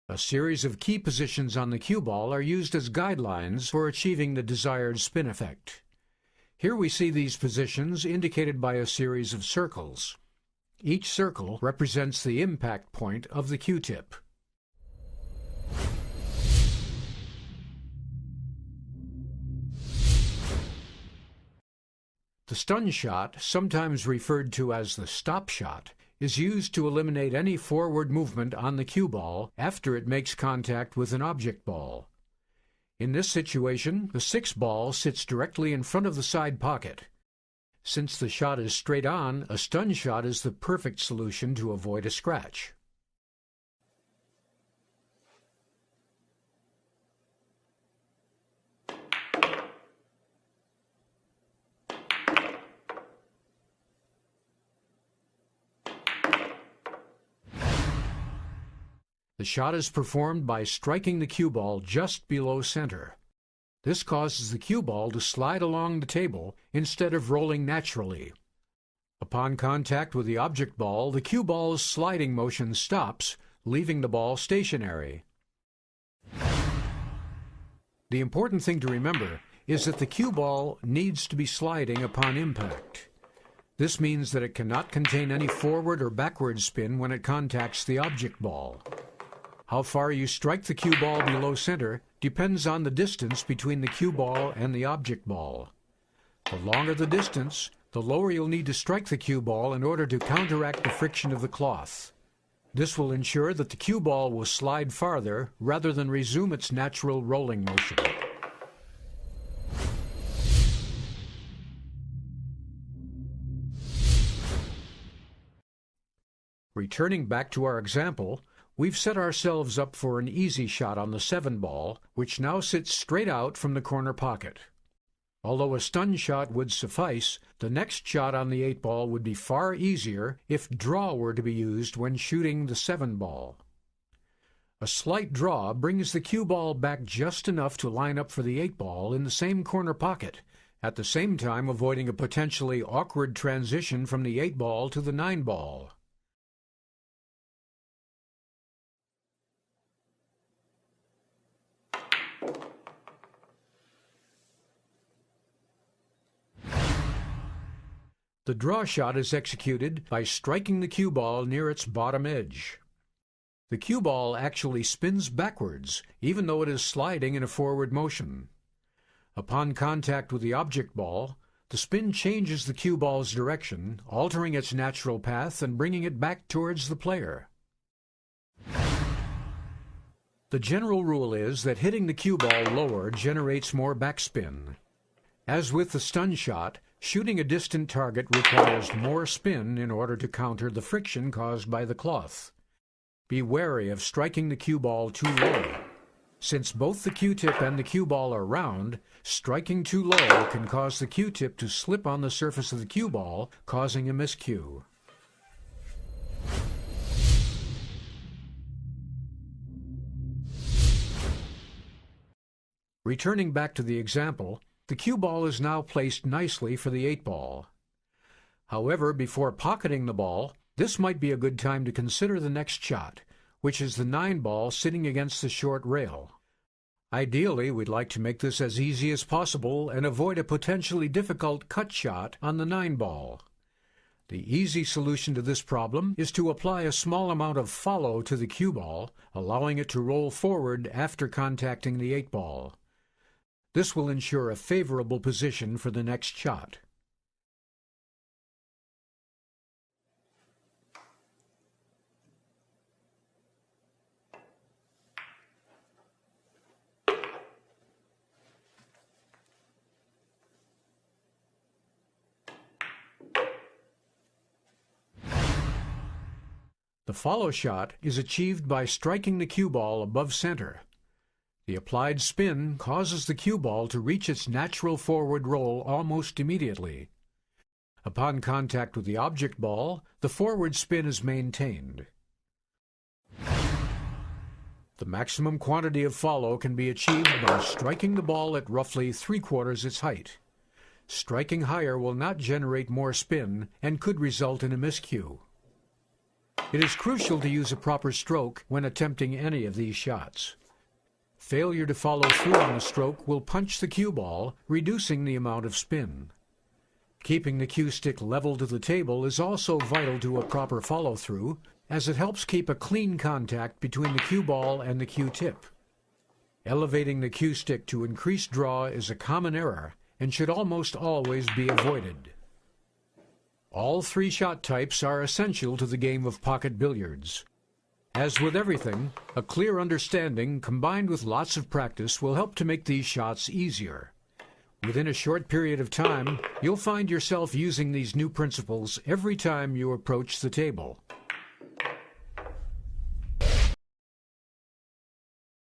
A series of key positions on the cue ball are used as guidelines for achieving the desired spin effect. Here we see these positions indicated by a series of circles. Each circle represents the impact point of the cue tip. The stun shot, sometimes referred to as the stop shot, is used to eliminate any forward movement on the cue ball after it makes contact with an object ball. In this situation, the 6 ball sits directly in front of the side pocket. Since the shot is straight on, a stun shot is the perfect solution to avoid a scratch. The shot is performed by striking the cue ball just below center. This causes the cue ball to slide along the table instead of rolling naturally. Upon contact with the object ball, the cue ball's sliding motion stops, leaving the ball stationary. The important thing to remember is that the cue ball needs to be sliding upon impact. This means that it cannot contain any forward or backward spin when it contacts the object ball. How far you strike the cue ball below center depends on the distance between the cue ball and the object ball. The longer the distance, the lower you'll need to strike the cue ball in order to counteract the friction of the cloth. This will ensure that the cue ball will slide farther rather than resume its natural rolling motion. Returning back to our example, we've set ourselves up for an easy shot on the 7 ball, which now sits straight out from the corner pocket. Although a stun shot would suffice, the next shot on the 8 ball would be far easier if draw were to be used when shooting the 7 ball. A slight draw brings the cue ball back just enough to line up for the 8 ball in the same corner pocket, at the same time avoiding a potentially awkward transition from the 8 ball to the 9 ball. The draw shot is executed by striking the cue ball near its bottom edge. The cue ball actually spins backwards, even though it is sliding in a forward motion. Upon contact with the object ball, the spin changes the cue ball's direction, altering its natural path and bringing it back towards the player. The general rule is that hitting the cue ball lower generates more backspin. As with the stun shot, shooting a distant target requires more spin in order to counter the friction caused by the cloth. Be wary of striking the cue ball too low. Since both the Q-tip and the cue ball are round, striking too low can cause the Q-tip to slip on the surface of the cue ball, causing a miscue. Returning back to the example, the cue ball is now placed nicely for the 8 ball. However, before pocketing the ball, this might be a good time to consider the next shot, which is the 9 ball sitting against the short rail. Ideally, we'd like to make this as easy as possible and avoid a potentially difficult cut shot on the 9 ball. The easy solution to this problem is to apply a small amount of follow to the cue ball, allowing it to roll forward after contacting the 8 ball. This will ensure a favorable position for the next shot. The follow shot is achieved by striking the cue ball above center. The applied spin causes the cue ball to reach its natural forward roll almost immediately. Upon contact with the object ball, the forward spin is maintained. The maximum quantity of follow can be achieved by striking the ball at roughly 3/4 its height. Striking higher will not generate more spin and could result in a miscue. It is crucial to use a proper stroke when attempting any of these shots. Failure to follow through on the stroke will punch the cue ball, reducing the amount of spin. Keeping the cue stick level to the table is also vital to a proper follow-through, as it helps keep a clean contact between the cue ball and the cue tip. Elevating the cue stick to increase draw is a common error and should almost always be avoided. All three shot types are essential to the game of pocket billiards. As with everything, a clear understanding combined with lots of practice will help to make these shots easier. Within a short period of time, you'll find yourself using these new principles every time you approach the table.